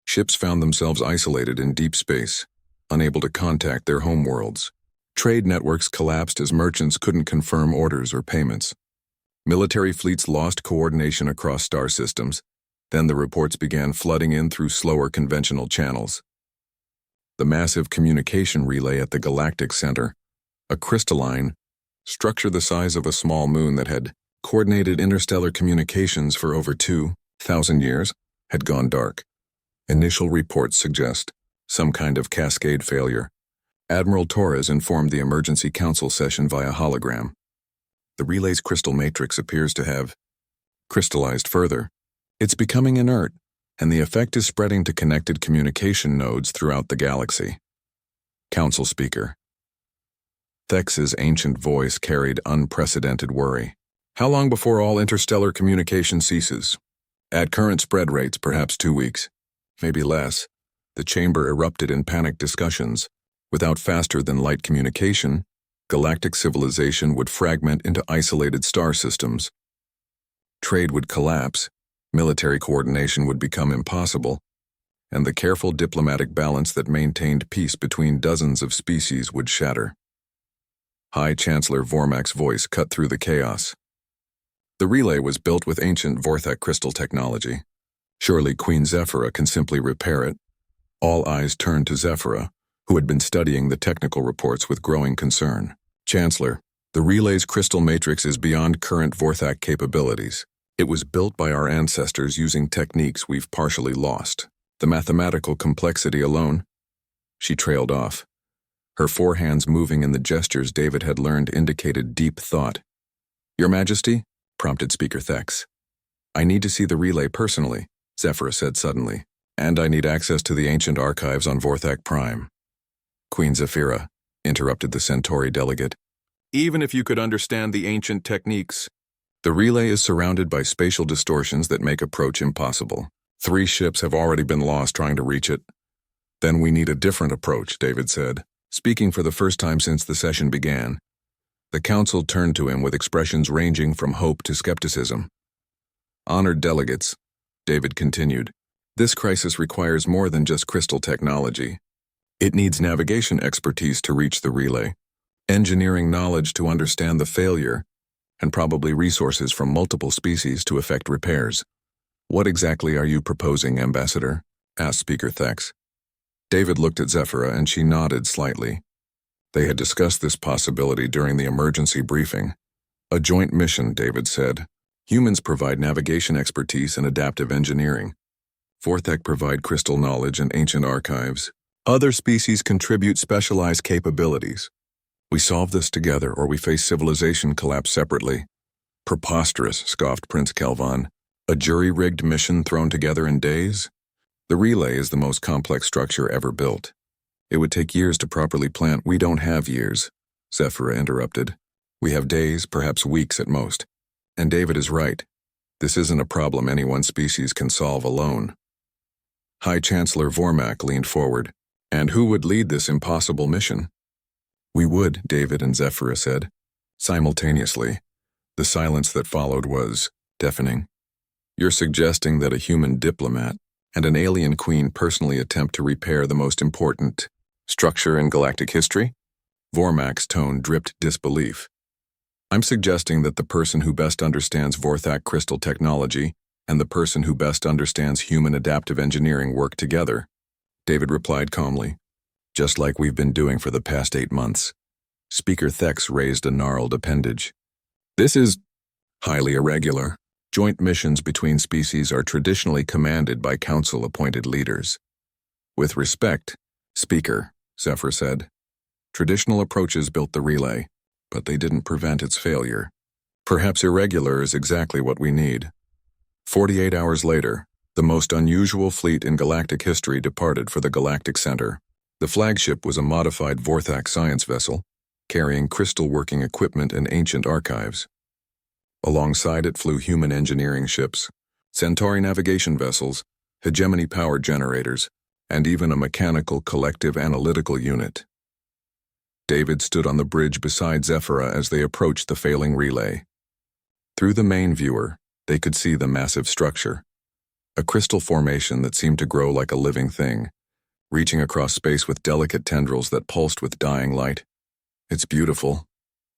Ships found themselves isolated in deep space, unable to contact their homeworlds. Trade networks collapsed as merchants couldn't confirm orders or payments. Military fleets lost coordination across star systems. Then the reports began flooding in through slower conventional channels. The massive communication relay at the Galactic Center, a crystalline structure the size of a small moon that had coordinated interstellar communications for over 2,000 years, had gone dark. Initial reports suggest some kind of cascade failure. Admiral Torres informed the emergency council session via hologram. The relay's crystal matrix appears to have crystallized further. It's becoming inert, and the effect is spreading to connected communication nodes throughout the galaxy. Council speaker. Thex's ancient voice carried unprecedented worry. "How long before all interstellar communication ceases?" "At current spread rates, perhaps 2 weeks. Maybe less." The chamber erupted in panicked discussions. Without faster-than-light communication, galactic civilization would fragment into isolated star systems. Trade would collapse, military coordination would become impossible, and the careful diplomatic balance that maintained peace between dozens of species would shatter. High Chancellor Vormak's voice cut through the chaos. "The relay was built with ancient Vorthak crystal technology. Surely Queen Zephyra can simply repair it." All eyes turned to Zephyra, who had been studying the technical reports with growing concern. "Chancellor, The relay's crystal matrix is beyond current Vorthak capabilities. It was built by our ancestors using techniques we've partially lost. The mathematical complexity alone. She trailed off. Her four hands moving in the gestures David had learned indicated deep thought. Your Majesty, prompted Speaker Thex. I need to see the relay personally, Zephyra said suddenly, and I need access to the ancient archives on Vorthak Prime. Queen Zephyra, interrupted the Centauri delegate. Even if you could understand the ancient techniques, the relay is surrounded by spatial distortions that make approach impossible. 3 ships have already been lost trying to reach it. Then we need a different approach, David said, speaking for the first time since the session began. The council turned to him with expressions ranging from hope to skepticism. Honored delegates, David continued, this crisis requires more than just crystal technology. It needs navigation expertise to reach the relay, engineering knowledge to understand the failure, and probably resources from multiple species to effect repairs. What exactly are you proposing, Ambassador? Asked Speaker Thex. David looked at Zephyra and she nodded slightly. They had discussed this possibility during the emergency briefing. A joint mission, David said. Humans provide navigation expertise and adaptive engineering. Vorthak provide crystal knowledge and ancient archives. Other species contribute specialized capabilities. We solve this together or we face civilization collapse separately. Preposterous, scoffed Prince Kelvon. A jury-rigged mission thrown together in days? The relay is the most complex structure ever built. It would take years to properly plan. We don't have years, Zephyra interrupted. We have days, perhaps weeks at most. And David is right. This isn't a problem any one species can solve alone. High Chancellor Vormak leaned forward. And who would lead this impossible mission? We would, David and Zephyra said. Simultaneously, the silence that followed was deafening. You're suggesting that a human diplomat and an alien queen personally attempt to repair the most important structure in galactic history? Vormak's tone dripped disbelief. I'm suggesting that the person who best understands Vorthak crystal technology and the person who best understands human adaptive engineering work together, David replied calmly, just like we've been doing for the past 8 months. Speaker Thex raised a gnarled appendage. This is highly irregular. Joint missions between species are traditionally commanded by council-appointed leaders. With respect, Speaker, Zephyr said, traditional approaches built the relay, but they didn't prevent its failure. Perhaps irregular is exactly what we need. 48 hours later, the most unusual fleet in galactic history departed for the Galactic Center. The flagship was a modified Vorthak science vessel, carrying crystal-working equipment and ancient archives. Alongside it flew human engineering ships, Centauri navigation vessels, hegemony power generators, and even a mechanical collective analytical unit. David stood on the bridge beside Zephyra as they approached the failing relay. Through the main viewer, they could see the massive structure, a crystal formation that seemed to grow like a living thing, reaching across space with delicate tendrils that pulsed with dying light. It's beautiful,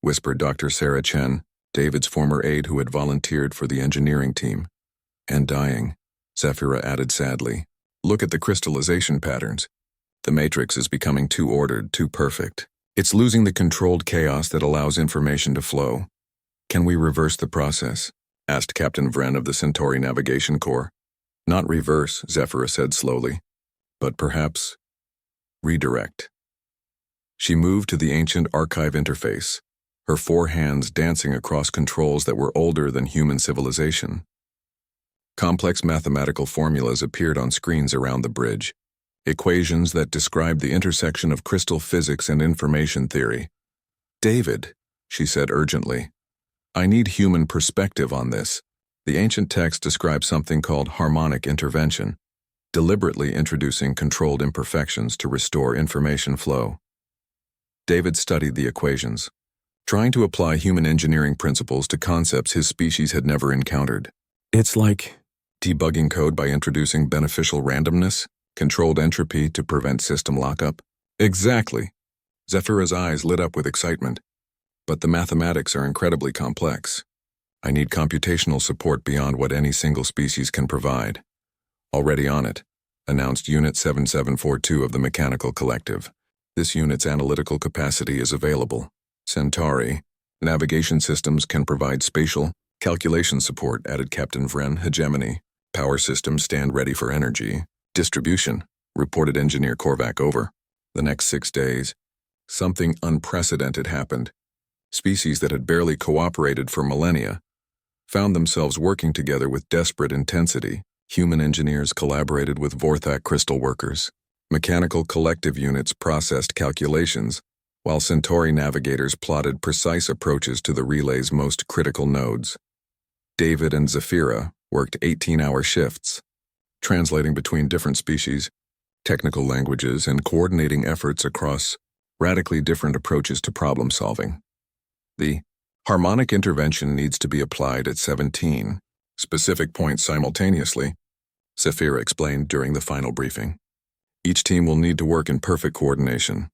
whispered Dr. Sarah Chen, David's former aide who had volunteered for the engineering team. And dying, Zephyra added sadly. Look at the crystallization patterns. The matrix is becoming too ordered, too perfect. It's losing the controlled chaos that allows information to flow. Can we reverse the process? Asked Captain Vren of the Centauri Navigation Corps. Not reverse, Zephyra said slowly, but perhaps redirect. She moved to the ancient archive interface, her 4 hands dancing across controls that were older than human civilization. Complex mathematical formulas appeared on screens around the bridge, equations that described the intersection of crystal physics and information theory. David, she said urgently, I need human perspective on this. The ancient text describes something called harmonic intervention, deliberately introducing controlled imperfections to restore information flow. David studied the equations, trying to apply human engineering principles to concepts his species had never encountered. It's like debugging code by introducing beneficial randomness, controlled entropy to prevent system lockup. Exactly. Zephyra's eyes lit up with excitement. But the mathematics are incredibly complex. I need computational support beyond what any single species can provide. Already on it, announced Unit 7742 of the Mechanical Collective. This unit's analytical capacity is available. Centauri, Navigation systems can provide spatial calculation support, added Captain Vren. Hegemony. Power systems stand ready for energy distribution, reported Engineer Korvac. Over the next 6 days, something unprecedented happened. Species that had barely cooperated for millennia found themselves working together with desperate intensity. Human engineers collaborated with Vorthak crystal workers. Mechanical collective units processed calculations, while Centauri navigators plotted precise approaches to the relay's most critical nodes. David and Zephyra worked 18-hour shifts, translating between different species, technical languages, and coordinating efforts across radically different approaches to problem solving. The harmonic intervention needs to be applied at 17 specific points simultaneously, Zephyra explained during the final briefing. Each team will need to work in perfect coordination.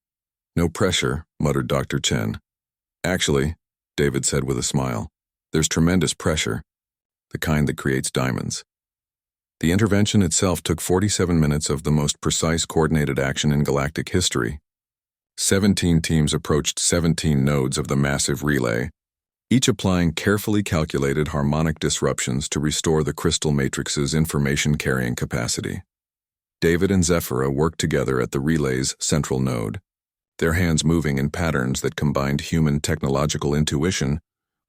No pressure, muttered Dr. Chen. Actually, David said with a smile, there's tremendous pressure, the kind that creates diamonds. The intervention itself took 47 minutes of the most precise coordinated action in galactic history. 17 teams approached 17 nodes of the massive relay, each applying carefully calculated harmonic disruptions to restore the crystal matrix's information-carrying capacity. David and Zephyra worked together at the relay's central node, their hands moving in patterns that combined human technological intuition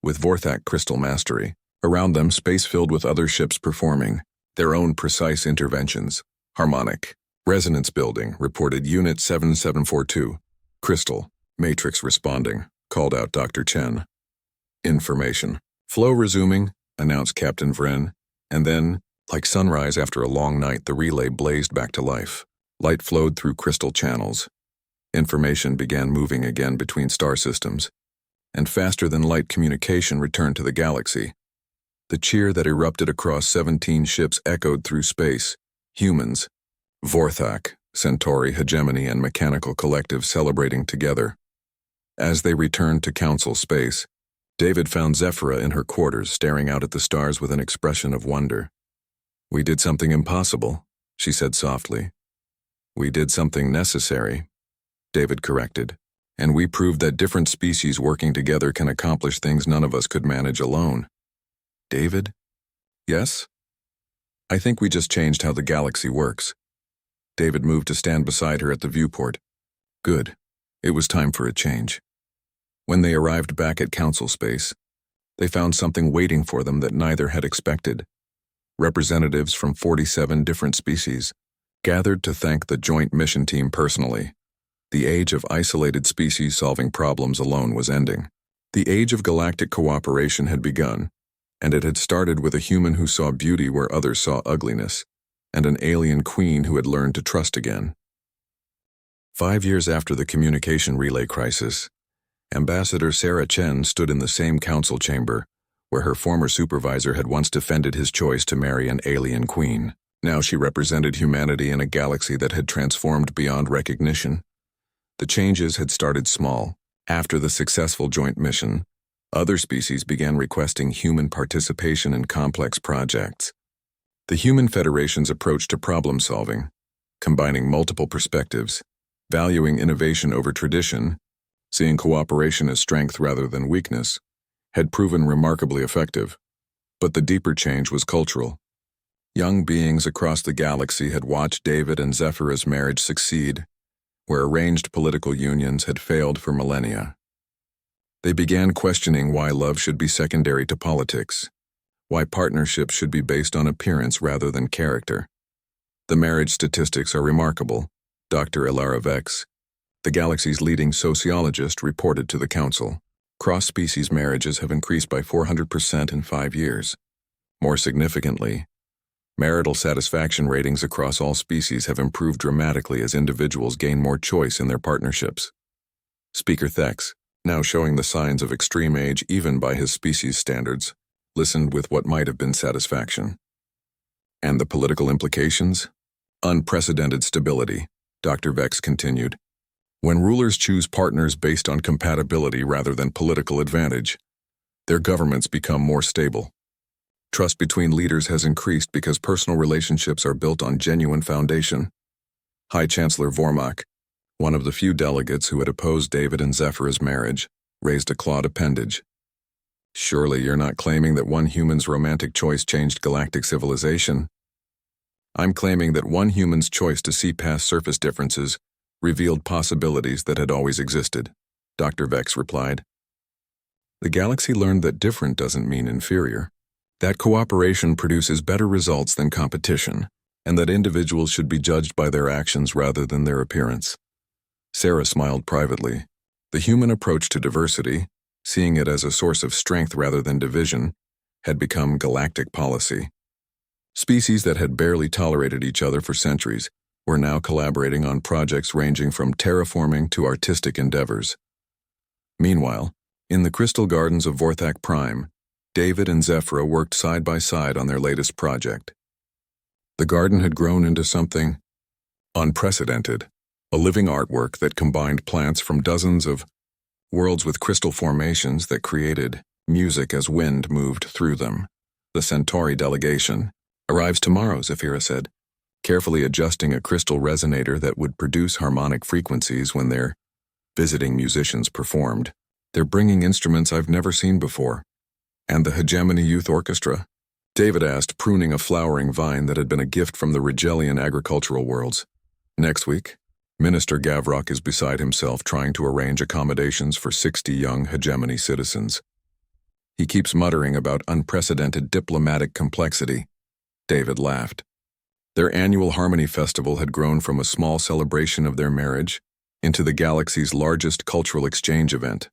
with Vorthak crystal mastery. Around them, space filled with other ships performing their own precise interventions. Harmonic resonance building, reported Unit 7742. Crystal matrix responding, called out Dr. Chen. Information flow resuming, announced Captain Vren, and then, like sunrise after a long night, the relay blazed back to life. Light flowed through crystal channels. Information began moving again between star systems, and faster-than-light communication returned to the galaxy. The cheer that erupted across 17 ships echoed through space. Humans, Vorthak, Centauri, Hegemony, and Mechanical Collective celebrating together. As they returned to Council space, David found Zephyra in her quarters, staring out at the stars with an expression of wonder. "We did something impossible," she said softly. "We did something necessary," David corrected. "And we proved that different species working together can accomplish things none of us could manage alone." "David?" "Yes?" "I think we just changed how the galaxy works." David moved to stand beside her at the viewport. Good. It was time for a change. When they arrived back at Council space, they found something waiting for them that neither had expected. Representatives from 47 different species gathered to thank the joint mission team personally. The age of isolated species solving problems alone was ending. The age of galactic cooperation had begun, and it had started with a human who saw beauty where others saw ugliness, and an alien queen who had learned to trust again. 5 years after the communication relay crisis, Ambassador Sarah Chen stood in the same council chamber where her former supervisor had once defended his choice to marry an alien queen. Now she represented humanity in a galaxy that had transformed beyond recognition. The changes had started small. After the successful joint mission, other species began requesting human participation in complex projects. The Human Federation's approach to problem solving, combining multiple perspectives, valuing innovation over tradition, seeing cooperation as strength rather than weakness, had proven remarkably effective. But the deeper change was cultural. Young beings across the galaxy had watched David and Zephyra's marriage succeed, where arranged political unions had failed for millennia. They began questioning why love should be secondary to politics, why partnerships should be based on appearance rather than character. The marriage statistics are remarkable, Dr. Ilara Vex, the galaxy's leading sociologist, reported to the Council. Cross-species marriages have increased by 400% in 5 years. More significantly, marital satisfaction ratings across all species have improved dramatically as individuals gain more choice in their partnerships. Speaker Thex, now showing the signs of extreme age even by his species standards, listened with what might have been satisfaction. And the political implications? Unprecedented stability, Dr. Vex continued. When rulers choose partners based on compatibility rather than political advantage, their governments become more stable. Trust between leaders has increased because personal relationships are built on genuine foundation. High Chancellor Vormak, one of the few delegates who had opposed David and Zephyra's marriage, raised a clawed appendage. Surely you're not claiming that one human's romantic choice changed galactic civilization? I'm claiming that one human's choice to see past surface differences revealed possibilities that had always existed, Dr. Vex replied. The galaxy learned that different doesn't mean inferior, that cooperation produces better results than competition, and that individuals should be judged by their actions rather than their appearance. Sarah smiled privately. The human approach to diversity, seeing it as a source of strength rather than division, had become galactic policy. Species that had barely tolerated each other for centuries were now collaborating on projects ranging from terraforming to artistic endeavors. Meanwhile, in the crystal gardens of Vorthak Prime, David and Zephyra worked side by side on their latest project. The garden had grown into something unprecedented, a living artwork that combined plants from dozens of worlds with crystal formations that created music as wind moved through them. The Centauri delegation arrives tomorrow, Zephyra said, carefully adjusting a crystal resonator that would produce harmonic frequencies when their visiting musicians performed. They're bringing instruments I've never seen before. And the Hegemony Youth Orchestra? David asked, pruning a flowering vine that had been a gift from the Rigelian agricultural worlds. Next week, Minister Gavrok is beside himself trying to arrange accommodations for 60 young Hegemony citizens. He keeps muttering about unprecedented diplomatic complexity. David laughed. Their annual Harmony Festival had grown from a small celebration of their marriage into the galaxy's largest cultural exchange event.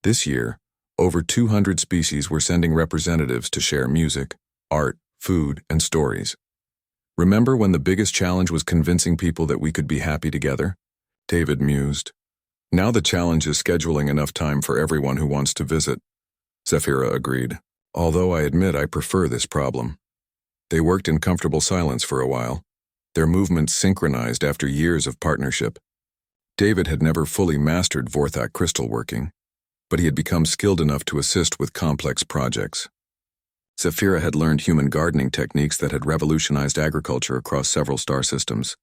This year, over 200 species were sending representatives to share music, art, food, and stories. Remember when the biggest challenge was convincing people that we could be happy together? David mused. Now the challenge is scheduling enough time for everyone who wants to visit. Zephyra agreed, although I admit I prefer this problem. They worked in comfortable silence for a while, their movements synchronized after years of partnership. David had never fully mastered Vorthak crystal working, but he had become skilled enough to assist with complex projects. Zephyra had learned human gardening techniques that had revolutionized agriculture across several star systems.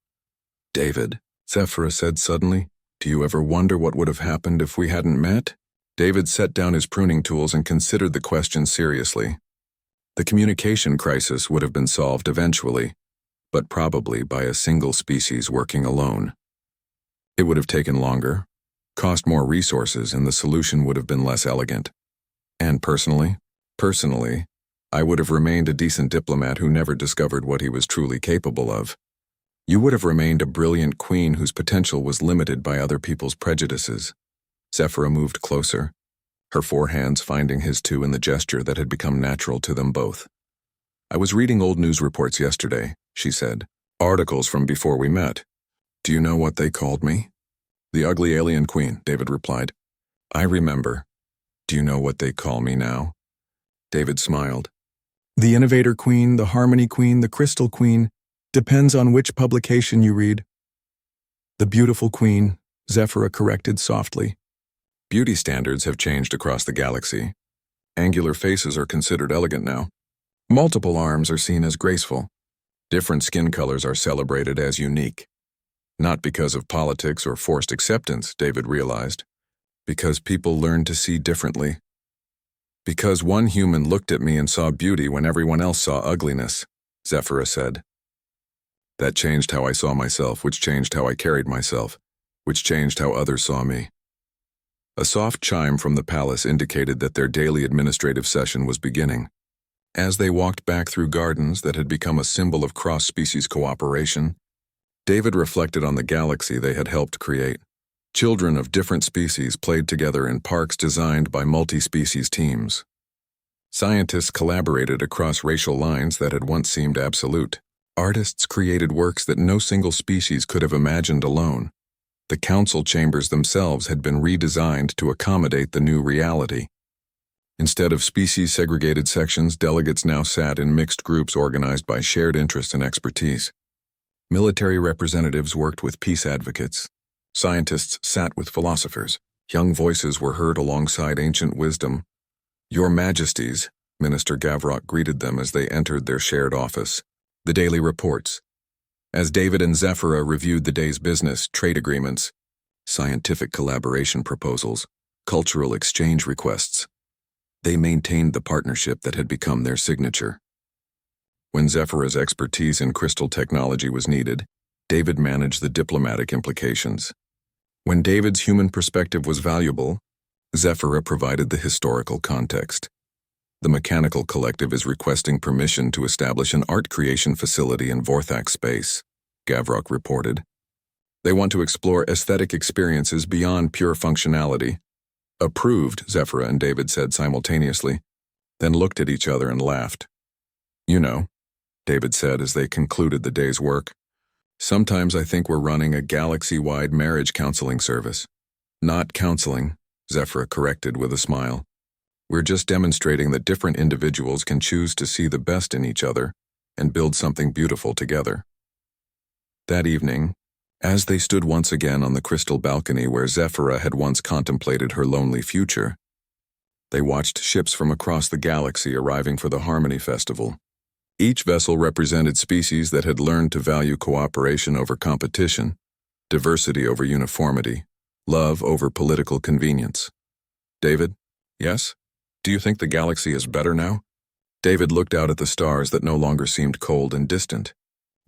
David, Zephyra said suddenly, do you ever wonder what would have happened if we hadn't met? David set down his pruning tools and considered the question seriously. The communication crisis would have been solved eventually, but probably by a single species working alone. It would have taken longer, cost more resources, and the solution would have been less elegant. And personally, I would have remained a decent diplomat who never discovered what he was truly capable of. You would have remained a brilliant queen whose potential was limited by other people's prejudices. Zephyra moved closer, her 4 hands finding his 2 in the gesture that had become natural to them both. I was reading old news reports yesterday, she said. Articles from before we met. Do you know what they called me? The ugly alien queen, David replied. I remember. Do you know what they call me now? David smiled. The innovator queen, the harmony queen, the crystal queen, depends on which publication you read. The beautiful queen, Zephyra corrected softly. Beauty standards have changed across the galaxy. Angular faces are considered elegant now. Multiple arms are seen as graceful. Different skin colors are celebrated as unique. Not because of politics or forced acceptance, David realized. Because people learn to see differently. Because one human looked at me and saw beauty when everyone else saw ugliness, Zephyra said. That changed how I saw myself, which changed how I carried myself, which changed how others saw me. A soft chime from the palace indicated that their daily administrative session was beginning. As they walked back through gardens that had become a symbol of cross-species cooperation, David reflected on the galaxy they had helped create. Children of different species played together in parks designed by multi-species teams. Scientists collaborated across racial lines that had once seemed absolute. Artists created works that no single species could have imagined alone. The council chambers themselves had been redesigned to accommodate the new reality. Instead of species-segregated sections, delegates now sat in mixed groups organized by shared interest and expertise. Military representatives worked with peace advocates. Scientists sat with philosophers. Young voices were heard alongside ancient wisdom. Your Majesties, Minister Gavrok greeted them as they entered their shared office. The daily reports. As David and Zephyra reviewed the day's business, trade agreements, scientific collaboration proposals, cultural exchange requests. They maintained the partnership that had become their signature. When Zephyr's expertise in crystal technology was needed, David managed the diplomatic implications. When David's human perspective was valuable, Zephyra provided the historical context. The Mechanical Collective is requesting permission to establish an art creation facility in Vorthak space, Gavrok reported. They want to explore aesthetic experiences beyond pure functionality. Approved, Zephyra and David said simultaneously, then looked at each other and laughed. You know, David said as they concluded the day's work, sometimes I think we're running a galaxy-wide marriage counseling service. Not counseling, Zephyra corrected with a smile. We're just demonstrating that different individuals can choose to see the best in each other and build something beautiful together. That evening, as they stood once again on the crystal balcony where Zephyra had once contemplated her lonely future, they watched ships from across the galaxy arriving for the Harmony Festival. Each vessel represented species that had learned to value cooperation over competition, diversity over uniformity, love over political convenience. David? Yes? Do you think the galaxy is better now? David looked out at the stars that no longer seemed cold and distant,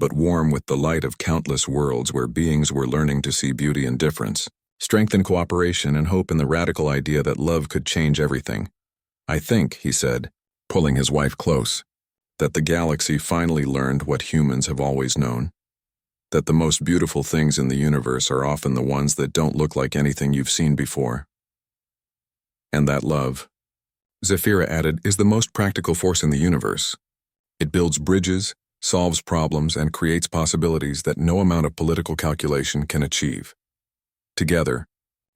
but warm with the light of countless worlds where beings were learning to see beauty in difference, strength in cooperation, and hope in the radical idea that love could change everything. I think, he said, pulling his wife close, that the galaxy finally learned what humans have always known, that the most beautiful things in the universe are often the ones that don't look like anything you've seen before. And that love, Zephyra added, is the most practical force in the universe. It builds bridges, solves problems, and creates possibilities that no amount of political calculation can achieve. Together,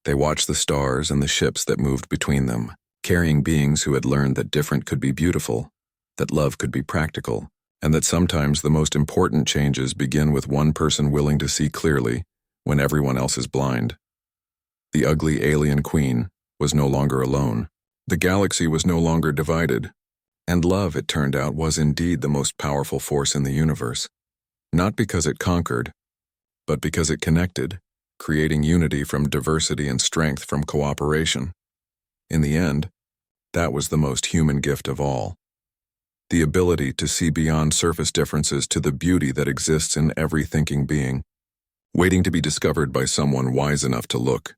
they watched the stars and the ships that moved between them, carrying beings who had learned that different could be beautiful, that love could be practical, and that sometimes the most important changes begin with one person willing to see clearly when everyone else is blind. The ugly alien queen was no longer alone. The galaxy was no longer divided. And love, it turned out, was indeed the most powerful force in the universe. Not because it conquered, but because it connected, creating unity from diversity and strength from cooperation. In the end, that was the most human gift of all. The ability to see beyond surface differences to the beauty that exists in every thinking being, waiting to be discovered by someone wise enough to look.